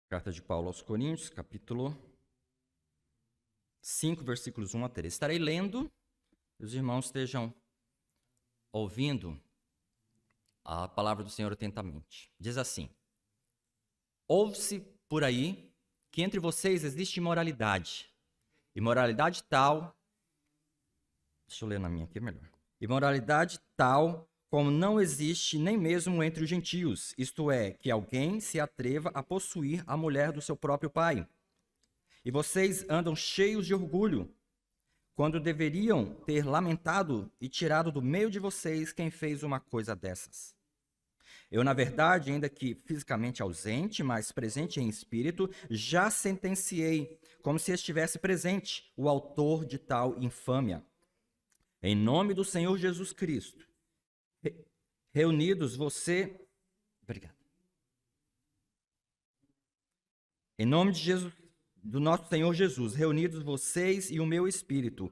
Carta de Paulo aos Coríntios, capítulo 5, versículos 1 a 3. Estarei lendo, que os irmãos estejam ouvindo a palavra do Senhor atentamente. Diz assim: ouve-se por aí que entre vocês existe imoralidade. Imoralidade tal, deixa eu ler na minha aqui melhor. Imoralidade tal como não existe nem mesmo entre os gentios, isto é, que alguém se atreva a possuir a mulher do seu próprio pai. E vocês andam cheios de orgulho, quando deveriam ter lamentado e tirado do meio de vocês quem fez uma coisa dessas. Eu, na verdade, ainda que fisicamente ausente, mas presente em espírito, já sentenciei, como se estivesse presente, o autor de tal infâmia. Em nome do Senhor Jesus Cristo, reunidos você... Obrigado. Em nome de Jesus, do nosso Senhor Jesus, reunidos vocês e o meu espírito,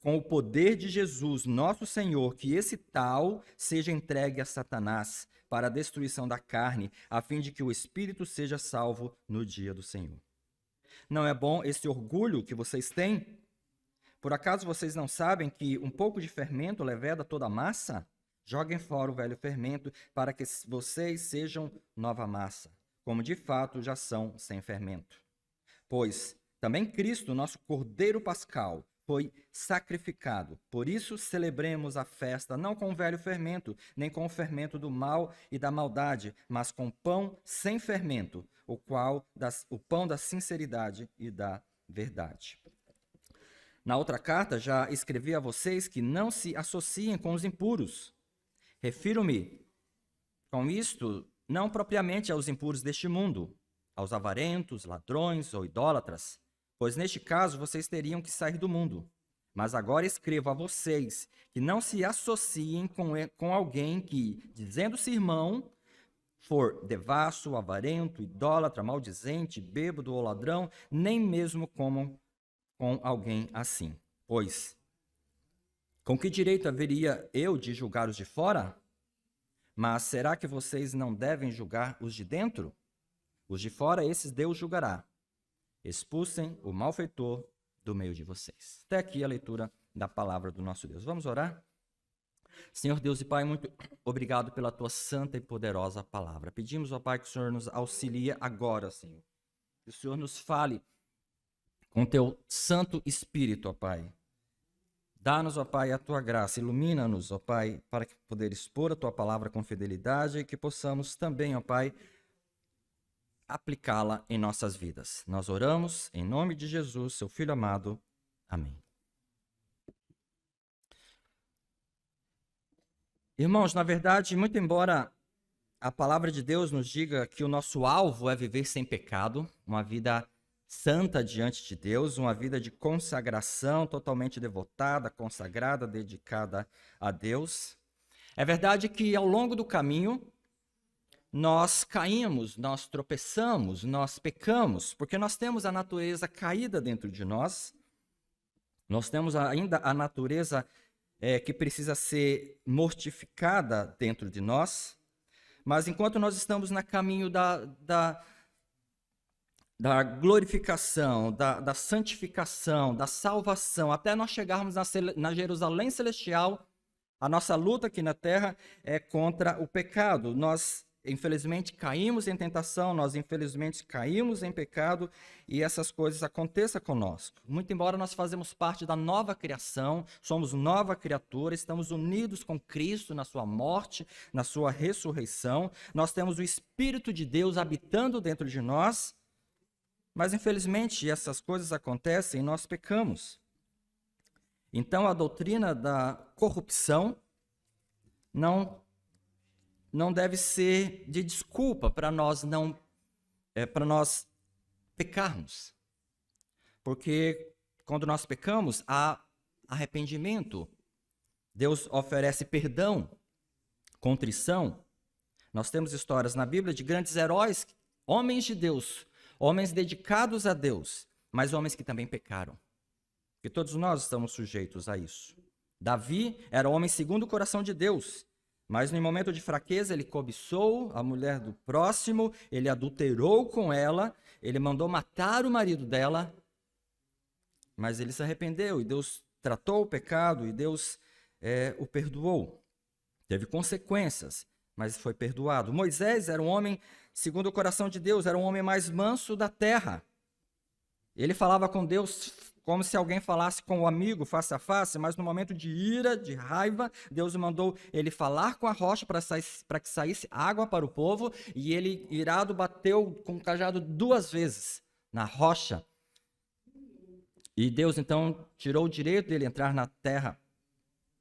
com o poder de Jesus, nosso Senhor, que esse tal seja entregue a Satanás para a destruição da carne, a fim de que o espírito seja salvo no dia do Senhor. Não é bom esse orgulho que vocês têm? Por acaso vocês não sabem que um pouco de fermento leveda toda a massa? Joguem fora o velho fermento, para que vocês sejam nova massa, como de fato já são sem fermento. Pois também Cristo, nosso Cordeiro Pascal, foi sacrificado. Por isso celebremos a festa, não com o velho fermento, nem com o fermento do mal e da maldade, mas com pão sem fermento, o pão da sinceridade e da verdade. Na outra carta, já escrevi a vocês que não se associem com os impuros. Refiro-me, com isto, não propriamente aos impuros deste mundo, aos avarentos, ladrões ou idólatras, pois neste caso vocês teriam que sair do mundo. Mas agora escrevo a vocês que não se associem com alguém que, dizendo-se irmão, for devasso, avarento, idólatra, maldizente, bêbado ou ladrão, nem mesmo comam com alguém assim. Pois, com que direito haveria eu de julgar os de fora? Mas será que vocês não devem julgar os de dentro? Os de fora, esses Deus julgará. Expulsem o malfeitor do meio de vocês. Até aqui a leitura da palavra do nosso Deus. Vamos orar? Senhor Deus e Pai, muito obrigado pela tua santa e poderosa palavra. Pedimos, ó Pai, que o Senhor nos auxilie agora, Senhor. Que o Senhor nos fale com teu Santo Espírito, ó Pai. Dá-nos, ó Pai, a tua graça, ilumina-nos, ó Pai, para poder expor a tua palavra com fidelidade e que possamos também, ó Pai, aplicá-la em nossas vidas. Nós oramos em nome de Jesus, seu Filho amado. Amém. Irmãos, na verdade, muito embora a palavra de Deus nos diga que o nosso alvo é viver sem pecado, uma vida santa diante de Deus, uma vida de consagração totalmente devotada, consagrada, dedicada a Deus. É verdade que ao longo do caminho nós caímos, nós tropeçamos, nós pecamos, porque nós temos a natureza caída dentro de nós, nós temos ainda a natureza que precisa ser mortificada dentro de nós, mas enquanto nós estamos no caminho da glorificação, da santificação, da salvação, até nós chegarmos na Jerusalém Celestial, a nossa luta aqui na terra é contra o pecado. Nós, infelizmente, caímos em tentação, nós, infelizmente, caímos em pecado e essas coisas acontecem conosco. Muito embora nós fazemos parte da nova criação, somos nova criatura, estamos unidos com Cristo na sua morte, na sua ressurreição, nós temos o Espírito de Deus habitando dentro de nós, mas, infelizmente, essas coisas acontecem e nós pecamos. Então, a doutrina da corrupção não deve ser de desculpa para nós pecarmos. Porque quando nós pecamos, há arrependimento. Deus oferece perdão, contrição. Nós temos histórias na Bíblia de grandes heróis, homens de Deus, homens dedicados a Deus, mas homens que também pecaram. Porque todos nós estamos sujeitos a isso. Davi era homem segundo o coração de Deus, Mas no momento de fraqueza, ele cobiçou a mulher do próximo, ele adulterou com ela, ele mandou matar o marido dela, mas ele se arrependeu e Deus tratou o pecado e Deus o perdoou. Teve consequências, mas foi perdoado. Moisés era um homem segundo o coração de Deus, era um homem mais manso da terra. Ele falava com Deus como se alguém falasse com o amigo face a face, mas no momento de ira, de raiva, Deus mandou ele falar com a rocha para que saísse água para o povo, e ele, irado, bateu com o cajado 2 vezes na rocha. E Deus, então, tirou o direito dele entrar na terra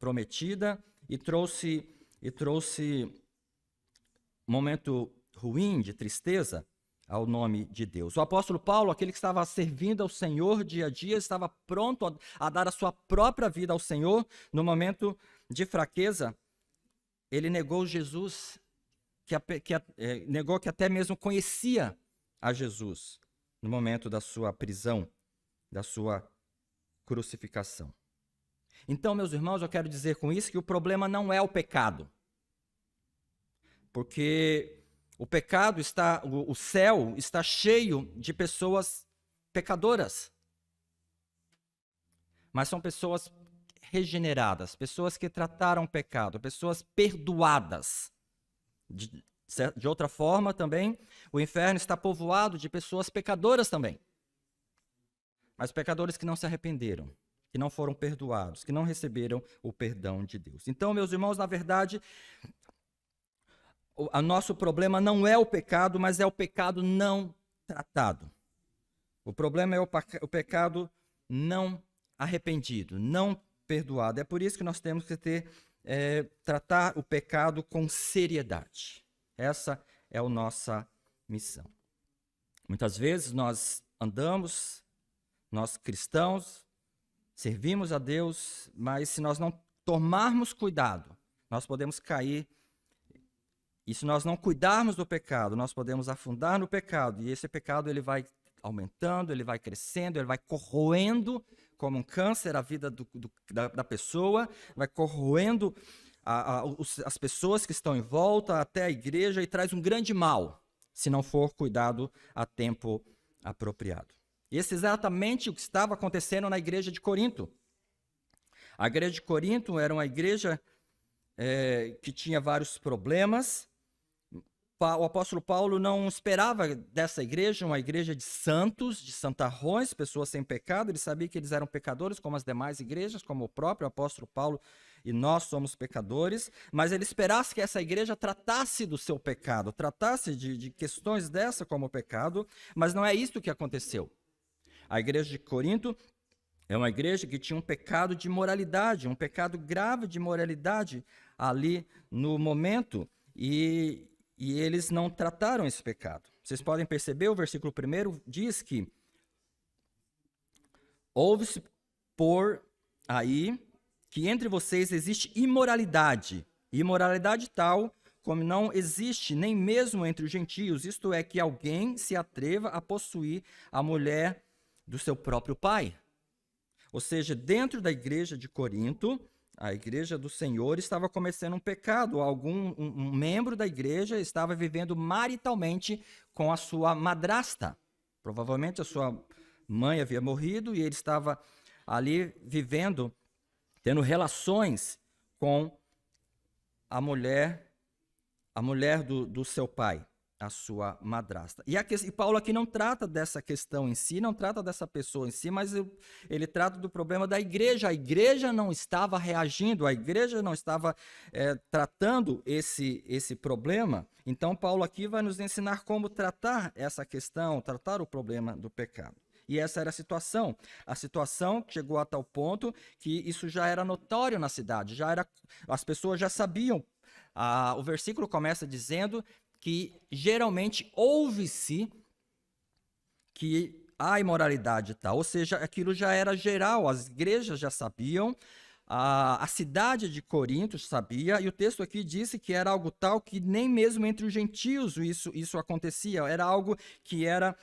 prometida e trouxe um momento ruim, de tristeza, ao nome de Deus. O apóstolo Paulo, aquele que estava servindo ao Senhor dia a dia, estava pronto a dar a sua própria vida ao Senhor. No momento de fraqueza, ele negou Jesus, negou que até mesmo conhecia a Jesus no momento da sua prisão, da sua crucificação. Então, meus irmãos, eu quero dizer com isso que o problema não é o pecado, porque o pecado o céu está cheio de pessoas pecadoras, mas são pessoas regeneradas, pessoas que trataram o pecado, pessoas perdoadas. De outra forma também, o inferno está povoado de pessoas pecadoras também, mas pecadores que não se arrependeram, que não foram perdoados, que não receberam o perdão de Deus. Então, meus irmãos, na verdade, o nosso problema não é o pecado, mas é o pecado não tratado. O problema é o pecado não arrependido, não perdoado. É por isso que nós temos que tratar o pecado com seriedade. Essa é a nossa missão. Muitas vezes nós cristãos, servimos a Deus, mas se nós não tomarmos cuidado, nós podemos cair. E se nós não cuidarmos do pecado, nós podemos afundar no pecado. E esse pecado ele vai aumentando, ele vai crescendo, ele vai corroendo como um câncer a vida da pessoa, vai corroendo as pessoas que estão em volta, até a igreja, e traz um grande mal, se não for cuidado a tempo apropriado. Esse é exatamente o que estava acontecendo na igreja de Corinto. A igreja de Corinto era uma igreja que tinha vários problemas. O apóstolo Paulo não esperava dessa igreja uma igreja de santos, de santarrões, pessoas sem pecado. Ele sabia que eles eram pecadores, como as demais igrejas, como o próprio apóstolo Paulo, e nós somos pecadores. Mas ele esperasse que essa igreja tratasse do seu pecado, tratasse de questões dessa como pecado, mas não é isso que aconteceu. A igreja de Corinto é uma igreja que tinha um pecado de moralidade, um pecado grave de moralidade ali no momento, e eles não trataram esse pecado. Vocês podem perceber, o versículo 1 diz que ouve-se por aí que entre vocês existe imoralidade tal como não existe nem mesmo entre os gentios, isto é, que alguém se atreva a possuir a mulher do seu próprio pai. Ou seja, dentro da igreja de Corinto, a igreja do Senhor estava cometendo um pecado. Um membro da igreja estava vivendo maritalmente com a sua madrasta. Provavelmente a sua mãe havia morrido e ele estava ali vivendo, tendo relações com a mulher do seu pai, a sua madrasta. E Paulo aqui não trata dessa questão em si, não trata dessa pessoa em si, mas ele trata do problema da igreja. A igreja não estava reagindo, a igreja não estava tratando esse problema. Então, Paulo aqui vai nos ensinar como tratar essa questão, tratar o problema do pecado. E essa era a situação que chegou a tal ponto que isso já era notório na cidade, as pessoas já sabiam. O versículo começa dizendo que geralmente ouve-se que há imoralidade tal, ou seja, aquilo já era geral, as igrejas já sabiam, a cidade de Corinto sabia, e o texto aqui disse que era algo tal que nem mesmo entre os gentios isso acontecia, era algo que era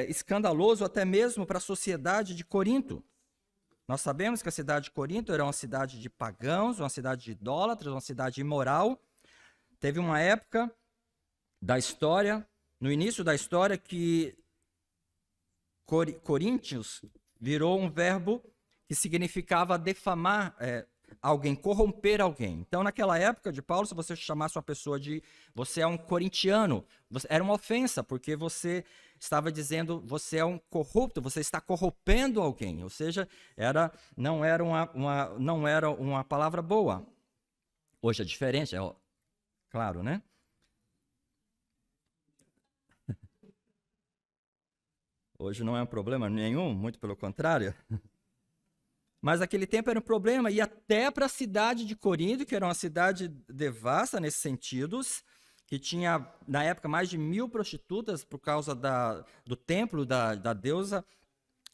escandaloso até mesmo para a sociedade de Corinto. Nós sabemos que a cidade de Corinto era uma cidade de pagãos, uma cidade de idólatras, uma cidade imoral. Teve uma época da história, no início da história, que Coríntios virou um verbo que significava defamar alguém, corromper alguém. Então, naquela época de Paulo, se você chamasse uma pessoa de você é um corintiano, era uma ofensa, porque você estava dizendo você é um corrupto, você está corrompendo alguém. Ou seja, não era uma palavra boa. Hoje é diferente, claro, né? Hoje não é um problema nenhum, muito pelo contrário. Mas naquele tempo era um problema, e até para a cidade de Corinto, que era uma cidade devassa nesses sentidos, que tinha, na época, mais de 1000 prostitutas por causa do templo da deusa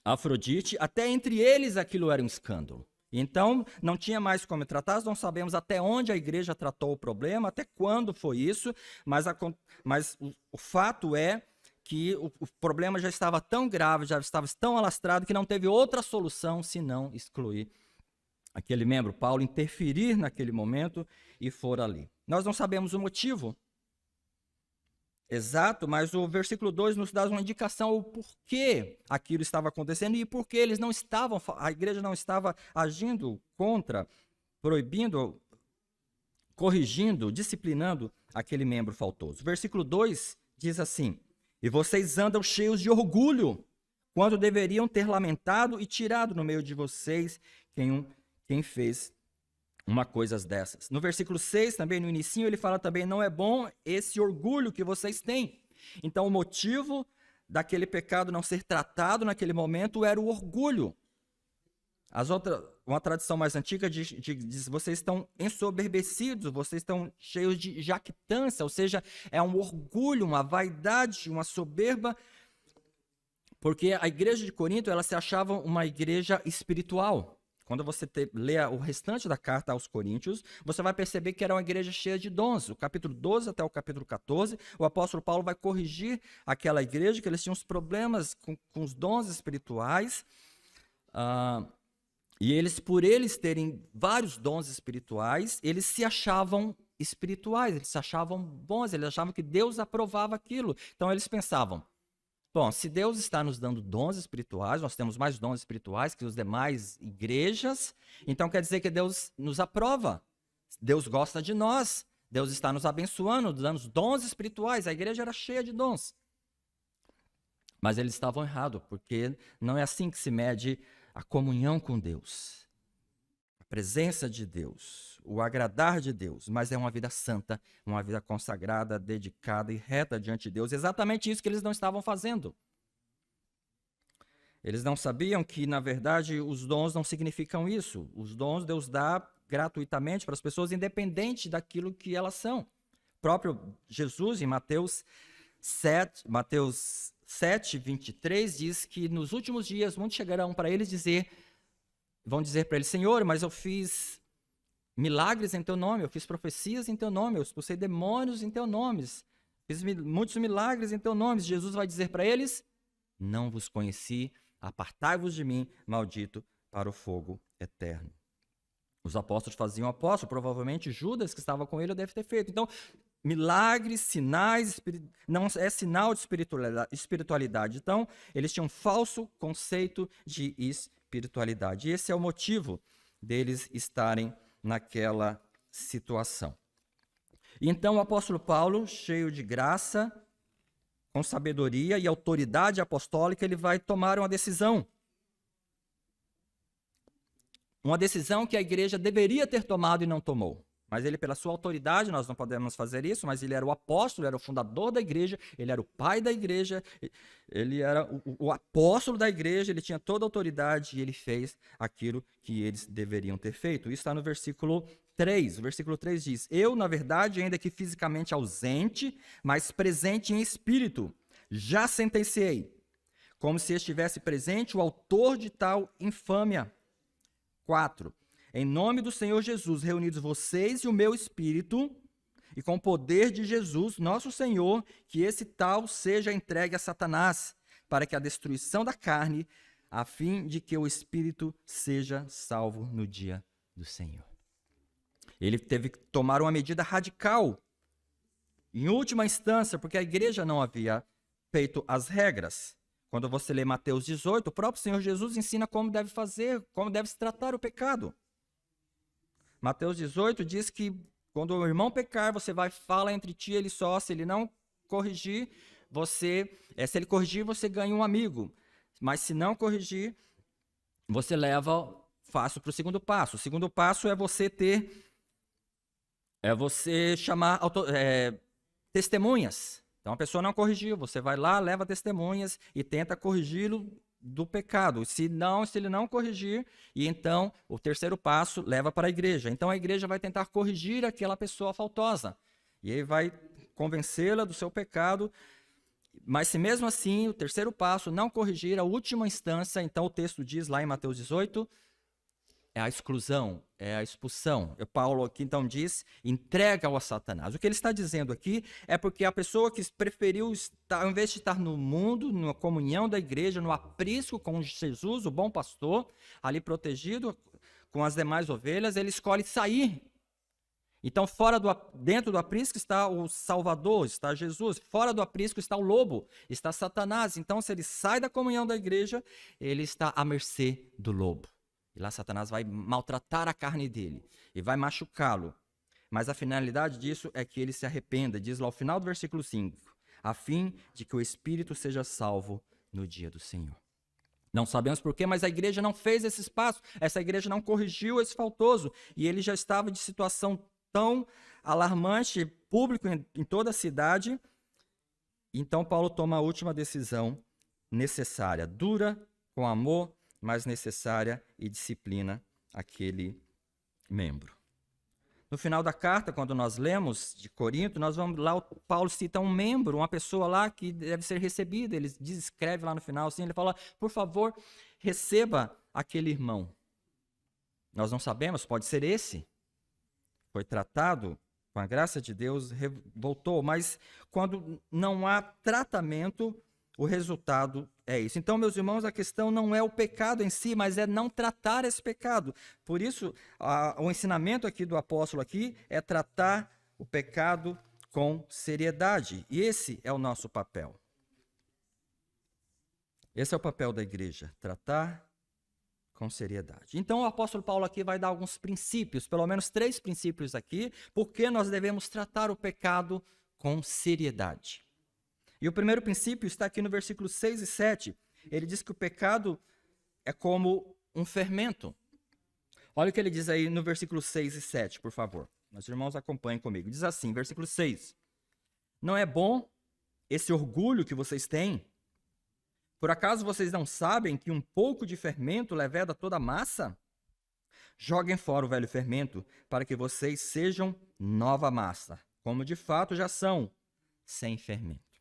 Afrodite, até entre eles aquilo era um escândalo. Então, não tinha mais como tratar, nós não sabemos até onde a igreja tratou o problema, até quando foi isso, mas o fato é que o problema já estava tão grave, já estava tão alastrado, que não teve outra solução senão excluir aquele membro. Paulo interferir naquele momento e for ali. Nós não sabemos o motivo exato, mas o versículo 2 nos dá uma indicação o porquê aquilo estava acontecendo e por que eles não estavam, a igreja não estava agindo contra, proibindo, corrigindo, disciplinando aquele membro faltoso. Versículo 2 diz assim: e vocês andam cheios de orgulho, quando deveriam ter lamentado e tirado no meio de vocês quem fez uma coisa dessas. No versículo 6, também no inicinho, ele fala também, não é bom esse orgulho que vocês têm. Então, o motivo daquele pecado não ser tratado naquele momento era o orgulho. Uma tradição mais antiga diz, vocês estão ensoberbecidos, vocês estão cheios de jactância, ou seja, é um orgulho, uma vaidade, uma soberba, porque a igreja de Corinto, ela se achava uma igreja espiritual. Quando você lê o restante da carta aos Coríntios, você vai perceber que era uma igreja cheia de dons. O capítulo 12 até o capítulo 14, o apóstolo Paulo vai corrigir aquela igreja, que eles tinham os problemas com os dons espirituais, e por eles terem vários dons espirituais, eles se achavam espirituais, eles se achavam bons, eles achavam que Deus aprovava aquilo. Então eles pensavam, bom, se Deus está nos dando dons espirituais, nós temos mais dons espirituais que os demais igrejas, então quer dizer que Deus nos aprova, Deus gosta de nós, Deus está nos abençoando, dando dons espirituais, a igreja era cheia de dons. Mas eles estavam errados, porque não é assim que se mede a comunhão com Deus, a presença de Deus, o agradar de Deus, mas é uma vida santa, uma vida consagrada, dedicada e reta diante de Deus. Exatamente isso que eles não estavam fazendo. Eles não sabiam que, na verdade, os dons não significam isso. Os dons Deus dá gratuitamente para as pessoas, independente daquilo que elas são. O próprio Jesus, em Mateus 7, 23, diz que nos últimos dias muitos chegarão para eles vão dizer para ele, Senhor, mas eu fiz milagres em teu nome, eu fiz profecias em teu nome, eu expulsei demônios em teu nome, fiz muitos milagres em teu nome. Jesus vai dizer para eles, não vos conheci, apartai-vos de mim, maldito, para o fogo eterno. Os apóstolos faziam apóstolo, provavelmente Judas, que estava com ele, deve ter feito. Então, milagres, sinais, não é sinal de espiritualidade. Então, eles tinham um falso conceito de espiritualidade. E esse é o motivo deles estarem naquela situação. E então o apóstolo Paulo, cheio de graça, com sabedoria e autoridade apostólica, ele vai tomar uma decisão. Uma decisão que a igreja deveria ter tomado e não tomou. Mas ele, pela sua autoridade, nós não podemos fazer isso, mas ele era o apóstolo, era o fundador da igreja, ele era o pai da igreja, ele era o apóstolo da igreja, ele tinha toda a autoridade e ele fez aquilo que eles deveriam ter feito. Isso está no versículo 3. O versículo 3 diz, eu, na verdade, ainda que fisicamente ausente, mas presente em espírito, já sentenciei, como se estivesse presente o autor de tal infâmia. 4. Em nome do Senhor Jesus, reunidos vocês e o meu espírito, e com o poder de Jesus, nosso Senhor, que esse tal seja entregue a Satanás, para que a destruição da carne, a fim de que o espírito seja salvo no dia do Senhor. Ele teve que tomar uma medida radical, em última instância, porque a igreja não havia feito as regras. Quando você lê Mateus 18, o próprio Senhor Jesus ensina como deve fazer, como deve se tratar o pecado. Mateus 18 diz que quando o irmão pecar, você vai falar entre ti e ele só. Se ele não corrigir, se ele corrigir, você ganha um amigo. Mas se não corrigir, você faça para o segundo passo. O segundo passo é você chamar testemunhas. Então a pessoa não corrigiu, você vai lá, leva testemunhas e tenta corrigi-lo do pecado. Se ele não corrigir, e então o terceiro passo leva para a igreja. Então a igreja vai tentar corrigir aquela pessoa faltosa. E aí vai convencê-la do seu pecado. Mas se mesmo assim o terceiro passo não corrigir, a última instância, então o texto diz lá em Mateus 18, é a exclusão, é a expulsão. Paulo aqui então diz, entrega-o a Satanás. O que ele está dizendo aqui é porque a pessoa que preferiu estar, ao invés de estar no mundo, na comunhão da igreja, no aprisco com Jesus, o bom pastor, ali protegido com as demais ovelhas, ele escolhe sair. Então, dentro do aprisco está o Salvador, está Jesus. Fora do aprisco está o lobo, está Satanás. Então, se ele sai da comunhão da igreja, ele está à mercê do lobo. E lá Satanás vai maltratar a carne dele e vai machucá-lo. Mas a finalidade disso é que ele se arrependa, diz lá ao final do versículo 5, a fim de que o espírito seja salvo no dia do Senhor. Não sabemos porquê, mas a igreja não fez esse passo, essa igreja não corrigiu esse faltoso, e ele já estava de situação tão alarmante, público em toda a cidade. Então Paulo toma a última decisão necessária, dura, com amor, mas necessária, e disciplina aquele membro. No final da carta, quando nós lemos de Corinto, nós vamos lá, Paulo cita um membro, uma pessoa lá que deve ser recebida. Ele escreve lá no final assim, ele fala, por favor, receba aquele irmão. Nós não sabemos, pode ser esse. Foi tratado, com a graça de Deus, voltou. Mas quando não há tratamento, o resultado é isso. Então, meus irmãos, a questão não é o pecado em si, mas é não tratar esse pecado. Por isso, o ensinamento aqui do apóstolo aqui é tratar o pecado com seriedade. E esse é o nosso papel. Esse é o papel da igreja, tratar com seriedade. Então, o apóstolo Paulo aqui vai dar alguns princípios, pelo menos 3 princípios aqui, porque nós devemos tratar o pecado com seriedade. E o primeiro princípio está aqui no versículo 6 e 7. Ele diz que o pecado é como um fermento. Olha o que ele diz aí no versículo 6 e 7, por favor. Meus irmãos, acompanhem comigo. Diz assim, versículo 6. Não é bom esse orgulho que vocês têm? Por acaso vocês não sabem que um pouco de fermento leveda toda a massa? Joguem fora o velho fermento, para que vocês sejam nova massa, como de fato já são, sem fermento.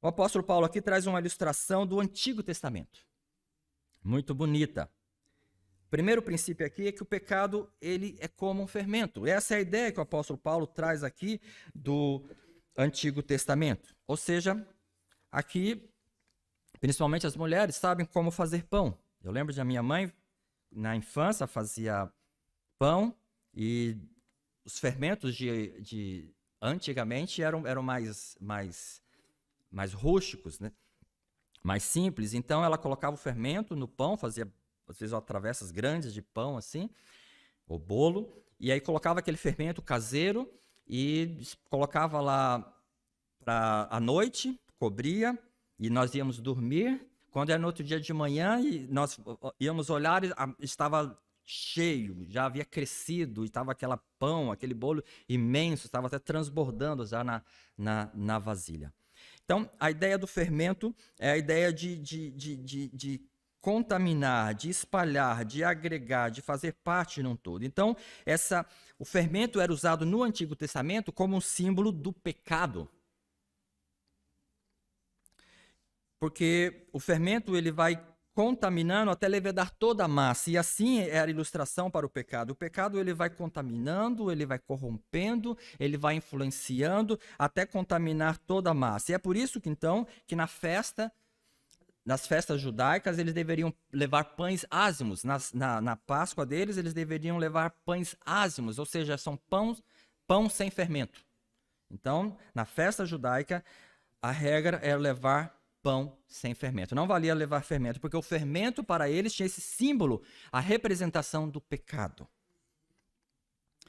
O apóstolo Paulo aqui traz uma ilustração do Antigo Testamento. Muito bonita. O primeiro princípio aqui é que o pecado ele é como um fermento. Essa é a ideia que o apóstolo Paulo traz aqui do Antigo Testamento. Ou seja, aqui, principalmente as mulheres, sabem como fazer pão. Eu lembro de a minha mãe, na infância, fazia pão e os fermentos de antigamente eram mais rústicos, né? Mais simples. Então, ela colocava o fermento no pão, fazia, às vezes, travessas grandes de pão, assim, ou bolo, e aí colocava aquele fermento caseiro e colocava lá à noite, cobria, e nós íamos dormir. Quando era no outro dia de manhã, e nós íamos olhar, estava cheio, já havia crescido, estava aquele bolo imenso, estava até transbordando já na vasilha. Então, a ideia do fermento é a ideia de contaminar, de espalhar, de agregar, de fazer parte num todo. Então, o fermento era usado no Antigo Testamento como um símbolo do pecado. Porque o fermento ele vai contaminando até levedar toda a massa. E assim era a ilustração para o pecado. O pecado ele vai contaminando, ele vai corrompendo, ele vai influenciando até contaminar toda a massa. E é por isso que então, que na festa nas festas judaicas, eles deveriam levar pães ázimos. Na Páscoa deles, eles deveriam levar pães ázimos, ou seja, são pão sem fermento. Então, na festa judaica, a regra era levar pão sem fermento. Não valia levar fermento, porque o fermento para eles tinha esse símbolo, a representação do pecado.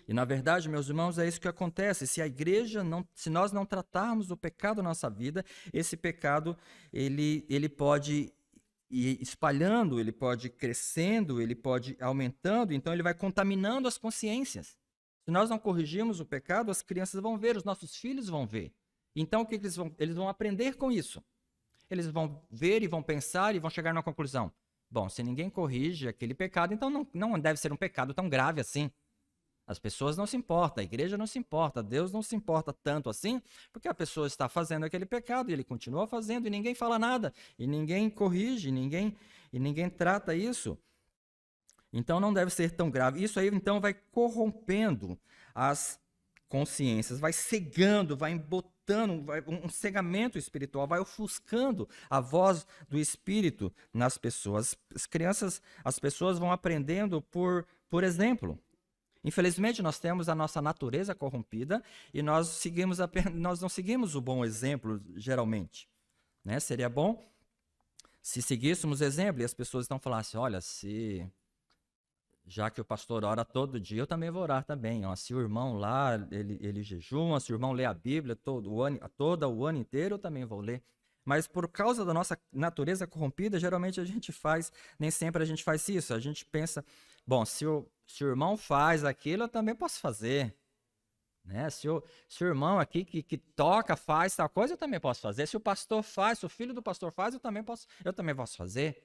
E na verdade, meus irmãos, é isso que acontece. Se nós não tratarmos o pecado na nossa vida, esse pecado ele pode ir espalhando, ele pode ir crescendo, ele pode ir aumentando, então ele vai contaminando as consciências. Se nós não corrigirmos o pecado, as crianças vão ver, os nossos filhos vão ver. Então o que eles vão? Eles vão aprender com isso. Eles vão ver e vão pensar e vão chegar numa conclusão. Bom, se ninguém corrige aquele pecado, então não deve ser um pecado tão grave assim. As pessoas não se importam, a igreja não se importa, Deus não se importa tanto assim, porque a pessoa está fazendo aquele pecado e ele continua fazendo e ninguém fala nada, e ninguém corrige, e ninguém trata isso. Então não deve ser tão grave. Isso aí então vai corrompendo as consciências, vai cegando, vai embotando, um cegamento espiritual, vai ofuscando a voz do Espírito nas pessoas. As pessoas vão aprendendo por exemplo. Infelizmente, nós temos a nossa natureza corrompida e nós não seguimos o bom exemplo, geralmente. Né? Seria bom se seguíssemos exemplo e as pessoas então falassem, olha, já que o pastor ora todo dia, eu também vou orar também. Ó, se o irmão lá, ele jejuma, se o irmão lê a Bíblia todo o ano inteiro, eu também vou ler. Mas por causa da nossa natureza corrompida, geralmente nem sempre a gente faz isso. A gente pensa, bom, se o irmão faz aquilo, eu também posso fazer. Né? Se o irmão aqui que toca, faz tal coisa, eu também posso fazer. Se o pastor faz, se o filho do pastor faz, eu também posso fazer.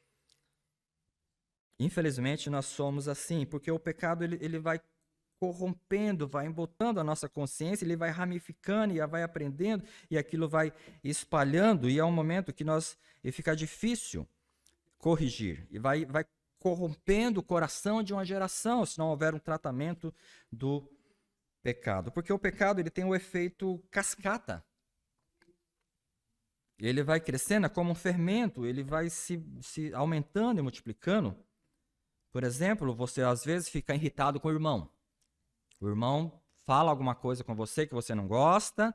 Infelizmente, nós somos assim, porque o pecado ele vai corrompendo, vai embotando a nossa consciência, ele vai ramificando e vai aprendendo, e aquilo vai espalhando, e é um momento que fica difícil corrigir, e vai corrompendo o coração de uma geração, se não houver um tratamento do pecado. Porque o pecado ele tem o efeito cascata. Ele vai crescendo como um fermento, ele vai se aumentando e multiplicando. Por exemplo, você às vezes fica irritado com o irmão. O irmão fala alguma coisa com você que você não gosta,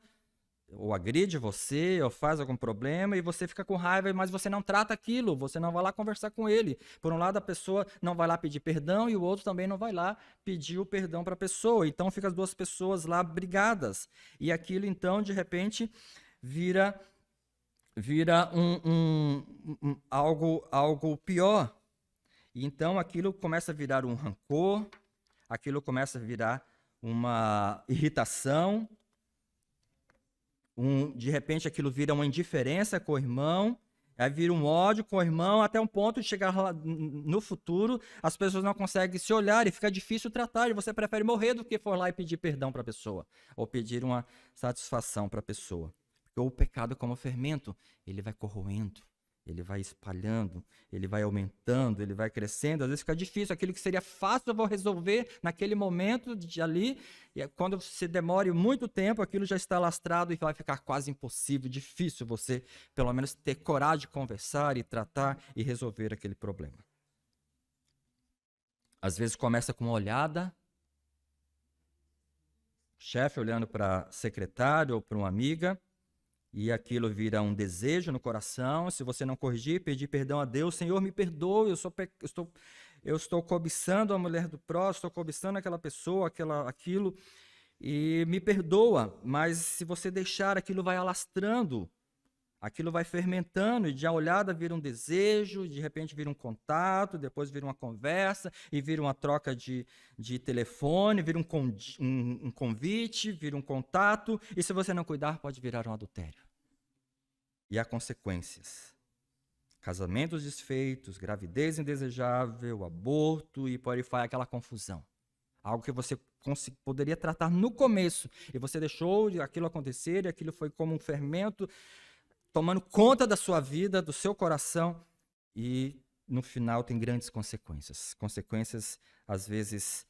ou agride você, ou faz algum problema, e você fica com raiva, mas você não trata aquilo, você não vai lá conversar com ele. Por um lado, a pessoa não vai lá pedir perdão, e o outro também não vai lá pedir o perdão para a pessoa. Então, fica as duas pessoas lá brigadas. E aquilo, então, de repente, vira algo pior. E então, aquilo começa a virar um rancor, aquilo começa a virar uma irritação, de repente aquilo vira uma indiferença com o irmão, aí vira um ódio com o irmão, até um ponto de chegar lá no futuro, as pessoas não conseguem se olhar e fica difícil tratar, e você prefere morrer do que for lá e pedir perdão para a pessoa, ou pedir uma satisfação para a pessoa. Porque o pecado, como fermento, ele vai corroendo, ele vai espalhando, ele vai aumentando, ele vai crescendo. Às vezes fica difícil, aquilo que seria fácil eu vou resolver naquele momento de ali, e quando se demore muito tempo, aquilo já está lastrado e vai ficar quase impossível, difícil você, pelo menos, ter coragem de conversar e tratar e resolver aquele problema. Às vezes começa com uma olhada, chefe olhando para secretário ou para uma amiga, e aquilo vira um desejo no coração. Se você não corrigir, pedir perdão a Deus, Senhor, me perdoe, eu estou cobiçando a mulher do próximo, estou cobiçando aquela pessoa, aquilo, e me perdoa. Mas se você deixar, aquilo vai alastrando, aquilo vai fermentando, e de a olhada vira um desejo, de repente vira um contato, depois vira uma conversa, e vira uma troca de telefone, vira um convite, vira um contato, e se você não cuidar, pode virar um adultério. E há consequências. Casamentos desfeitos, gravidez indesejável, aborto e por aí vai, aquela confusão. Algo que você poderia tratar no começo, e você deixou aquilo acontecer, e aquilo foi como um fermento tomando conta da sua vida, do seu coração, e no final tem grandes consequências. Consequências, às vezes,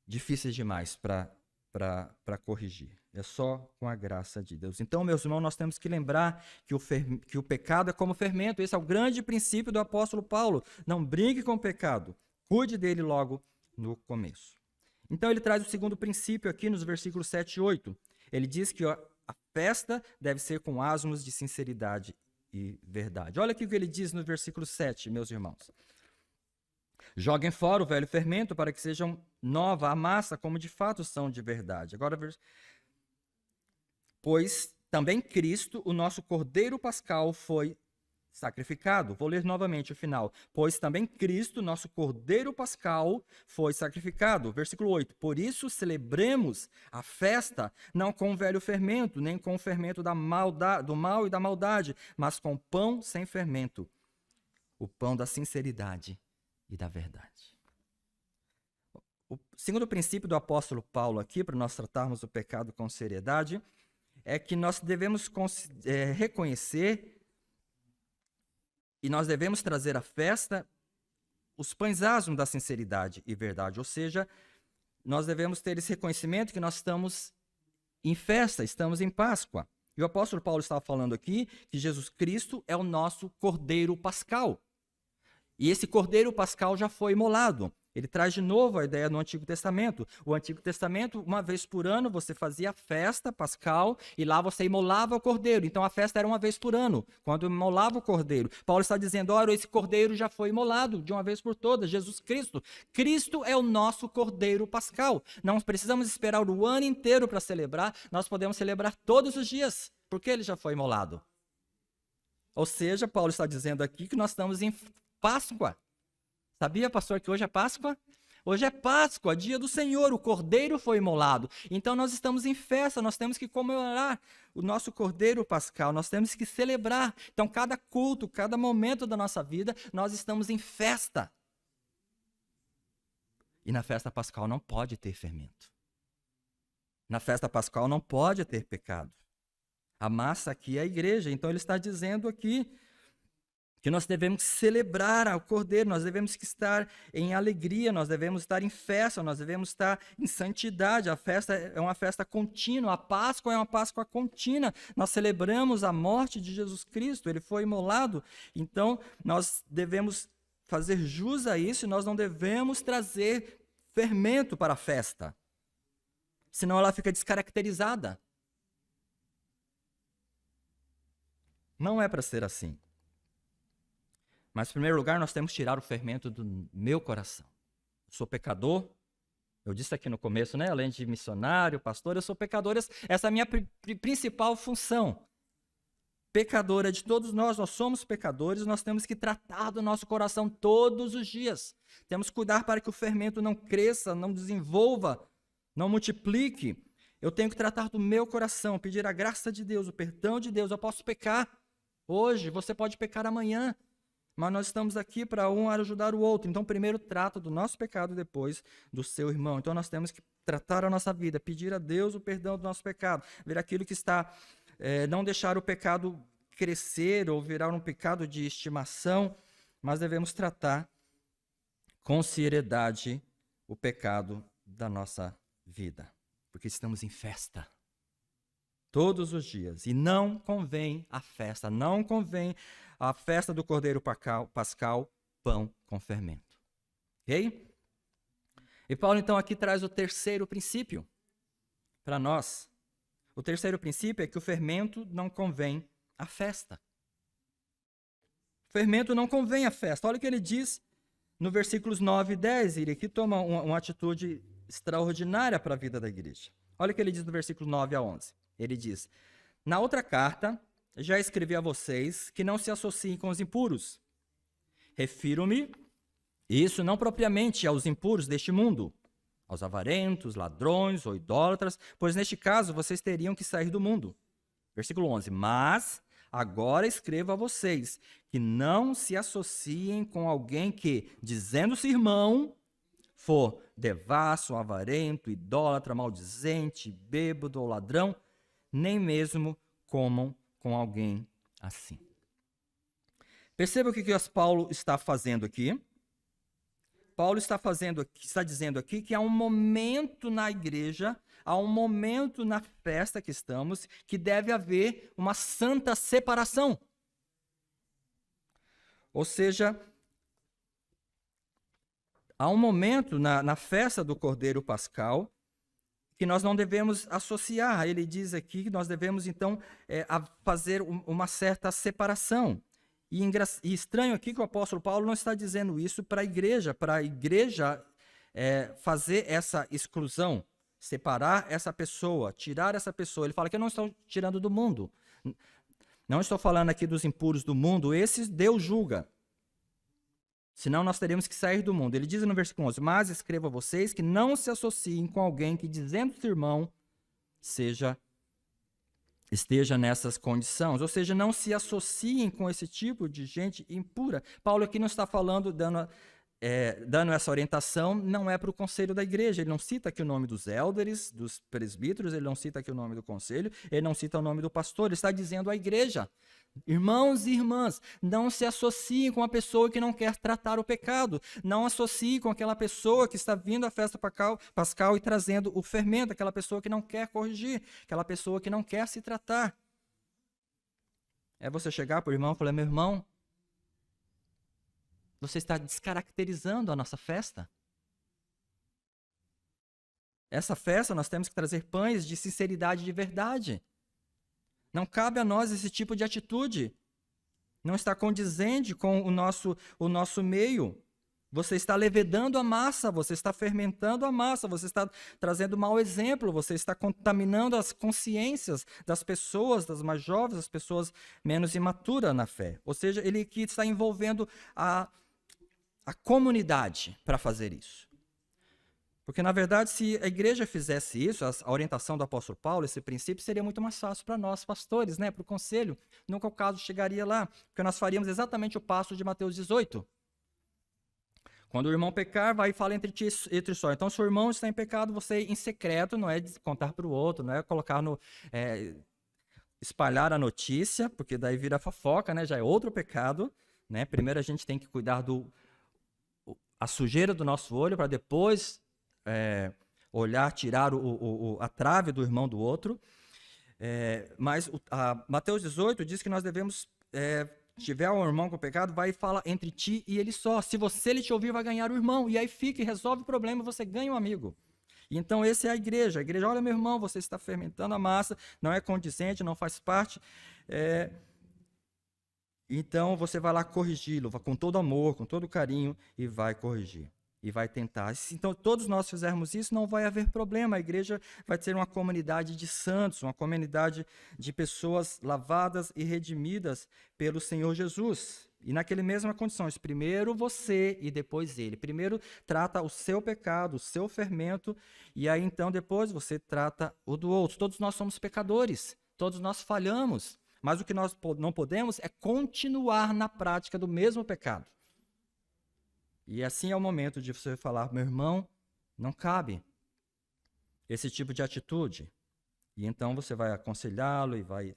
difíceis demais para para corrigir. É só com a graça de Deus. Então, meus irmãos, nós temos que lembrar que o pecado é como fermento. Esse é o grande princípio do apóstolo Paulo. Não brinque com o pecado. Cuide dele logo no começo. Então, ele traz o segundo princípio aqui nos versículos 7 e 8. Ele diz que a festa deve ser com asmos de sinceridade e verdade. Olha aqui o que ele diz no versículo 7, meus irmãos. Joguem fora o velho fermento para que sejam nova a massa, como de fato são de verdade. Agora, pois também Cristo, o nosso Cordeiro Pascal, foi sacrificado. Vou ler novamente o final. Pois também Cristo, nosso Cordeiro Pascal, foi sacrificado. Versículo 8. Por isso celebremos a festa, não com o velho fermento, nem com o fermento do mal e da maldade, mas com pão sem fermento, o pão da sinceridade e da verdade. O segundo princípio do apóstolo Paulo aqui, para nós tratarmos o pecado com seriedade, é que nós devemos reconhecer e nós devemos trazer à festa os pães asmos da sinceridade e verdade. Ou seja, nós devemos ter esse reconhecimento que nós estamos em festa, estamos em Páscoa. E o apóstolo Paulo estava falando aqui que Jesus Cristo é o nosso Cordeiro Pascal. E esse Cordeiro Pascal já foi imolado. Ele traz de novo a ideia do Antigo Testamento. O Antigo Testamento, uma vez por ano, você fazia a festa pascal e lá você imolava o cordeiro. Então a festa era uma vez por ano, quando imolava o cordeiro. Paulo está dizendo, olha, esse cordeiro já foi imolado de uma vez por todas, Jesus Cristo. Cristo é o nosso Cordeiro Pascal. Não precisamos esperar o ano inteiro para celebrar, nós podemos celebrar todos os dias, porque ele já foi imolado. Ou seja, Paulo está dizendo aqui que nós estamos em Páscoa. Sabia, pastor, que hoje é Páscoa? Hoje é Páscoa, dia do Senhor, o Cordeiro foi imolado. Então nós estamos em festa, nós temos que comemorar o nosso Cordeiro Pascal, nós temos que celebrar. Então cada culto, cada momento da nossa vida, nós estamos em festa. E na festa pascal não pode ter fermento. Na festa pascal não pode ter pecado. A massa aqui é a igreja, então ele está dizendo aqui que nós devemos celebrar o Cordeiro, nós devemos estar em alegria, nós devemos estar em festa, nós devemos estar em santidade. A festa é uma festa contínua, a Páscoa é uma Páscoa contínua. Nós celebramos a morte de Jesus Cristo, ele foi imolado. Então, nós devemos fazer jus a isso e nós não devemos trazer fermento para a festa, senão ela fica descaracterizada. Não é para ser assim. Mas, em primeiro lugar, nós temos que tirar o fermento do meu coração. Eu sou pecador, eu disse aqui no começo, né? Além de missionário, pastor, eu sou pecador. Essa é a minha principal função. Pecadora de todos nós somos pecadores, nós temos que tratar do nosso coração todos os dias. Temos que cuidar para que o fermento não cresça, não desenvolva, não multiplique. Eu tenho que tratar do meu coração, pedir a graça de Deus, o perdão de Deus. Eu posso pecar hoje, você pode pecar amanhã. Mas nós estamos aqui para um ajudar o outro. Então, primeiro trata do nosso pecado, depois do seu irmão. Então, nós temos que tratar a nossa vida, pedir a Deus o perdão do nosso pecado, ver aquilo que está, não deixar o pecado crescer ou virar um pecado de estimação, mas devemos tratar com seriedade o pecado da nossa vida, porque estamos em festa. Todos os dias. E não convém a festa, não convém a festa do Cordeiro Pascal, pão com fermento. Ok? E Paulo, então, aqui traz o terceiro princípio para nós. O terceiro princípio é que o fermento não convém à festa. O fermento não convém à festa. Olha o que ele diz no versículos 9 e 10. Ele aqui toma uma atitude extraordinária para a vida da igreja. Olha o que ele diz no versículo 9 a 11. Ele diz, na outra carta, já escrevi a vocês que não se associem com os impuros. Refiro-me, isso não propriamente aos impuros deste mundo, aos avarentos, ladrões ou idólatras, pois neste caso vocês teriam que sair do mundo. Versículo 11, mas agora escrevo a vocês que não se associem com alguém que, dizendo-se irmão, for devasso, avarento, idólatra, maldizente, bêbado ou ladrão, nem mesmo comam com alguém assim. Perceba o que Paulo está fazendo aqui. Paulo está dizendo aqui que há um momento na igreja, há um momento na festa que estamos, que deve haver uma santa separação. Ou seja, há um momento na festa do Cordeiro Pascal que nós não devemos associar. Ele diz aqui que nós devemos, então, fazer uma certa separação. E estranho aqui que o apóstolo Paulo não está dizendo isso para a igreja fazer essa exclusão, separar essa pessoa, tirar essa pessoa. Ele fala que eu não estou tirando do mundo. Não estou falando aqui dos impuros do mundo, esses Deus julga. Senão nós teríamos que sair do mundo. Ele diz no versículo 11, mas escrevo a vocês que não se associem com alguém que, dizendo-se irmão, esteja nessas condições. Ou seja, não se associem com esse tipo de gente impura. Paulo aqui não está falando, dando essa orientação, não é para o conselho da igreja. Ele não cita aqui o nome dos élderes, dos presbíteros, ele não cita aqui o nome do conselho, ele não cita o nome do pastor, ele está dizendo à igreja. Irmãos e irmãs, não se associem com a pessoa que não quer tratar o pecado. Não associe com aquela pessoa que está vindo à festa pascal e trazendo o fermento, aquela pessoa que não quer corrigir, aquela pessoa que não quer se tratar. É você chegar para o irmão e falar, meu irmão, você está descaracterizando a nossa festa. Essa festa nós temos que trazer pães de sinceridade e de verdade. Não cabe a nós esse tipo de atitude. Não está condizente com o nosso meio. Você está levedando a massa, você está fermentando a massa, você está trazendo mau exemplo, você está contaminando as consciências das pessoas, das mais jovens, das pessoas menos imaturas na fé. Ou seja, ele aqui está envolvendo a comunidade para fazer isso. Porque, na verdade, se a igreja fizesse isso, a orientação do apóstolo Paulo, esse princípio, seria muito mais fácil para nós, pastores, para o conselho. Nunca o caso chegaria lá, porque nós faríamos exatamente o passo de Mateus 18. Quando o irmão pecar, vai e fala entre só. Então, se o irmão está em pecado, você, em secreto, não é contar para o outro, não é colocar espalhar a notícia, porque daí vira fofoca, já é outro pecado. Primeiro a gente tem que cuidar a sujeira do nosso olho, para depois olhar, tirar a trave do irmão do outro. Mas Mateus 18 diz que nós devemos, tiver um irmão com pecado, vai e fala entre ti e ele só. Se ele te ouvir, vai ganhar o irmão. E aí fica e resolve o problema, você ganha um amigo. Então, essa é a igreja. A igreja, olha, meu irmão, você está fermentando a massa, não é condizente, não faz parte. Então, você vai lá corrigi-lo, com todo amor, com todo carinho, e vai corrigir. E vai tentar. Se então todos nós fizermos isso, não vai haver problema. A igreja vai ser uma comunidade de santos, uma comunidade de pessoas lavadas e redimidas pelo Senhor Jesus. E naquela mesma condição, primeiro você e depois ele. Primeiro trata o seu pecado, o seu fermento, e aí então depois você trata o do outro. Todos nós somos pecadores, todos nós falhamos, mas o que nós não podemos é continuar na prática do mesmo pecado. E assim é o momento de você falar, meu irmão, não cabe esse tipo de atitude. E então você vai aconselhá-lo e vai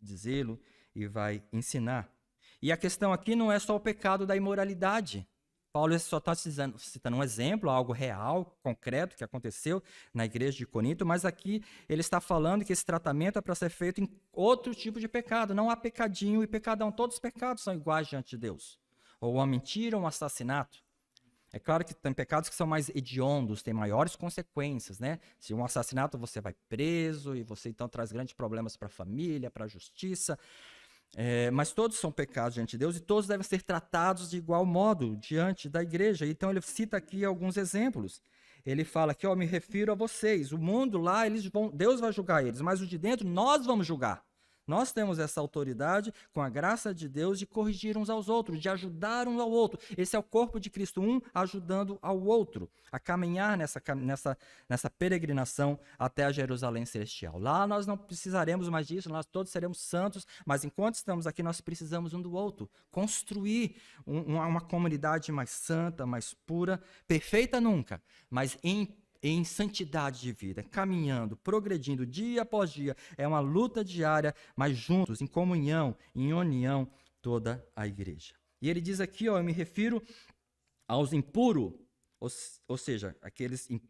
dizê-lo e vai ensinar. E a questão aqui não é só o pecado da imoralidade. Paulo só está citando um exemplo, algo real, concreto, que aconteceu na igreja de Corinto, mas aqui ele está falando que esse tratamento é para ser feito em outro tipo de pecado. Não há pecadinho e pecadão. Todos os pecados são iguais diante de Deus. Ou uma mentira ou um assassinato. É claro que tem pecados que são mais hediondos, têm maiores consequências, Se um assassinato você vai preso e você então traz grandes problemas para a família, para a justiça. Mas todos são pecados diante de Deus e todos devem ser tratados de igual modo diante da igreja. Então ele cita aqui alguns exemplos. Ele fala que, me refiro a vocês. O mundo lá, Deus vai julgar eles, mas o de dentro nós vamos julgar. Nós temos essa autoridade, com a graça de Deus, de corrigir uns aos outros, de ajudar um ao outro. Esse é o corpo de Cristo, um ajudando ao outro, a caminhar nessa peregrinação até a Jerusalém Celestial. Lá nós não precisaremos mais disso, nós todos seremos santos, mas enquanto estamos aqui, nós precisamos um do outro. Construir uma comunidade mais santa, mais pura, perfeita nunca, mas em santidade de vida, caminhando, progredindo dia após dia. É uma luta diária, mas juntos, em comunhão, em união, toda a igreja. E ele diz aqui, eu me refiro Aos impuros, ou seja, aqueles ele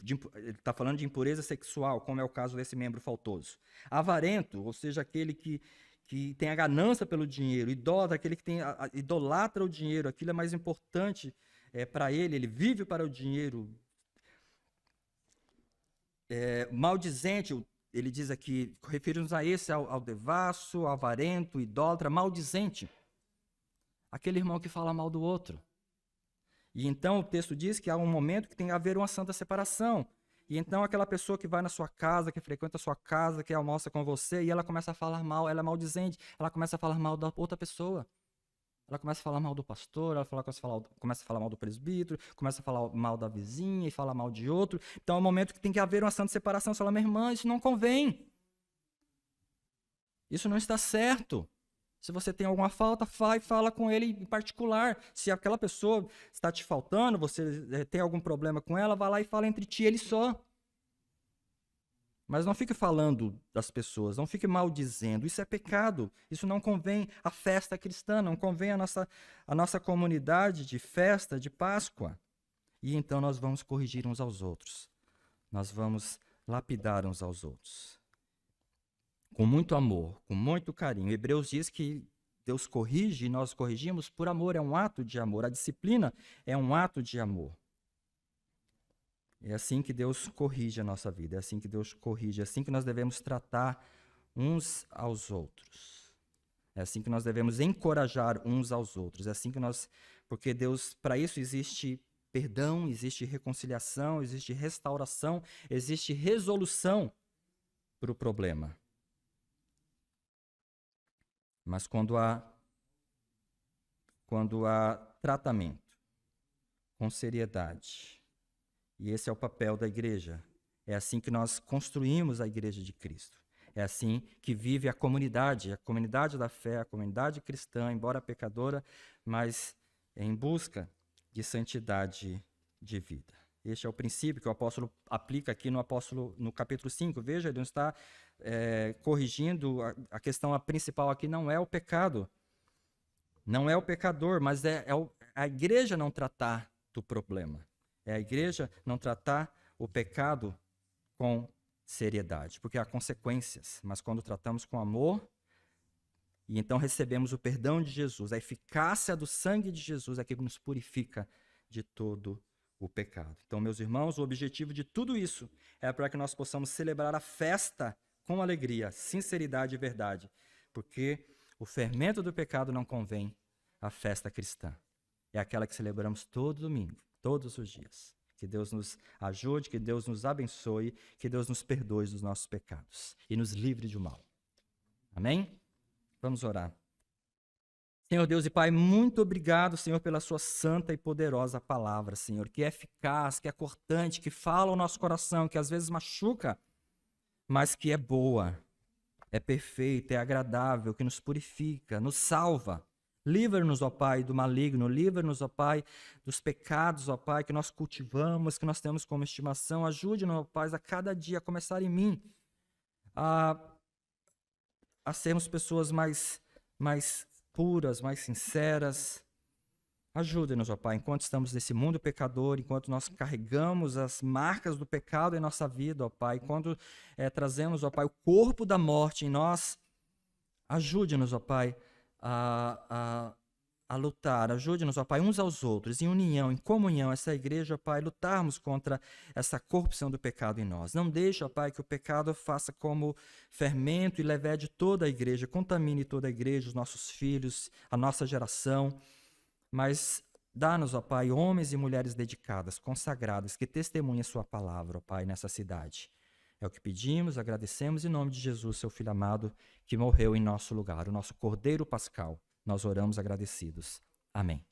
está falando de impureza sexual, como é o caso desse membro faltoso. Avarento, ou seja, aquele que tem a ganância pelo dinheiro. Idólatra, aquele que idolatra o dinheiro, aquilo é mais importante para ele vive para o dinheiro. Maldizente, ele diz aqui, referindo-nos a esse, ao devasso, avarento, idólatra, maldizente. Aquele irmão que fala mal do outro. E então o texto diz que há um momento que tem a haver uma santa separação. E então aquela pessoa que vai na sua casa, que frequenta a sua casa, que almoça com você, e ela começa a falar mal, ela é maldizente, ela começa a falar mal da outra pessoa. Ela começa a falar mal do pastor, ela começa a falar mal do presbítero, começa a falar mal da vizinha e fala mal de outro. Então é um momento que tem que haver uma santa separação. Você fala, minha irmã, isso não convém. Isso não está certo. Se você tem alguma falta, vai e fala com ele em particular. Se aquela pessoa está te faltando, você tem algum problema com ela, vai lá e fala entre ti e ele só. Mas não fique falando das pessoas, não fique maldizendo. Isso é pecado, isso não convém à festa cristã, não convém à nossa comunidade de festa, de Páscoa. E então nós vamos corrigir uns aos outros. Nós vamos lapidar uns aos outros. Com muito amor, com muito carinho. Hebreus diz que Deus corrige e nós corrigimos por amor, é um ato de amor. A disciplina é um ato de amor. É assim que Deus corrige a nossa vida, é assim que Deus corrige, é assim que nós devemos tratar uns aos outros. É assim que nós devemos encorajar uns aos outros. É assim que porque Deus, para isso existe perdão, existe reconciliação, existe restauração, existe resolução para o problema. Mas quando há tratamento com seriedade, e esse é o papel da igreja, é assim que nós construímos a igreja de Cristo. É assim que vive a comunidade da fé, a comunidade cristã, embora pecadora, mas em busca de santidade de vida. Este é o princípio que o apóstolo aplica aqui no capítulo 5. Veja, ele não está corrigindo, a questão principal aqui não é o pecado, não é o pecador, mas a igreja não tratar do problema. É a igreja não tratar o pecado com seriedade, porque há consequências, mas quando tratamos com amor, e então recebemos o perdão de Jesus, a eficácia do sangue de Jesus é que nos purifica de todo o pecado. Então, meus irmãos, o objetivo de tudo isso é para que nós possamos celebrar a festa com alegria, sinceridade e verdade, porque o fermento do pecado não convém à festa cristã. É aquela que celebramos todo domingo, todos os dias. Que Deus nos ajude, que Deus nos abençoe, que Deus nos perdoe dos nossos pecados e nos livre do mal. Amém? Vamos orar. Senhor Deus e Pai, muito obrigado, Senhor, pela sua santa e poderosa palavra, Senhor, que é eficaz, que é cortante, que fala ao nosso coração, que às vezes machuca, mas que é boa, é perfeita, é agradável, que nos purifica, nos salva. Livra-nos, ó Pai, do maligno, livra-nos, ó Pai, dos pecados, ó Pai, que nós cultivamos, que nós temos como estimação. Ajude-nos, ó Pai, a cada dia, a começar em mim, a sermos pessoas mais puras, mais sinceras. Ajude-nos, ó Pai, enquanto estamos nesse mundo pecador, enquanto nós carregamos as marcas do pecado em nossa vida, ó Pai, quando trazemos, ó Pai, o corpo da morte em nós, ajude-nos, ó Pai, a lutar, ajude-nos, ó Pai, uns aos outros, em união, em comunhão, essa igreja, ó Pai, lutarmos contra essa corrupção do pecado em nós. Não deixe, ó Pai, que o pecado faça como fermento e levede toda a igreja, contamine toda a igreja, os nossos filhos, a nossa geração, mas dá-nos, ó Pai, homens e mulheres dedicadas, consagradas, que testemunhem a sua palavra, ó Pai, nessa cidade. É o que pedimos, agradecemos em nome de Jesus, seu Filho amado, que morreu em nosso lugar, o nosso Cordeiro Pascal. Nós oramos agradecidos. Amém.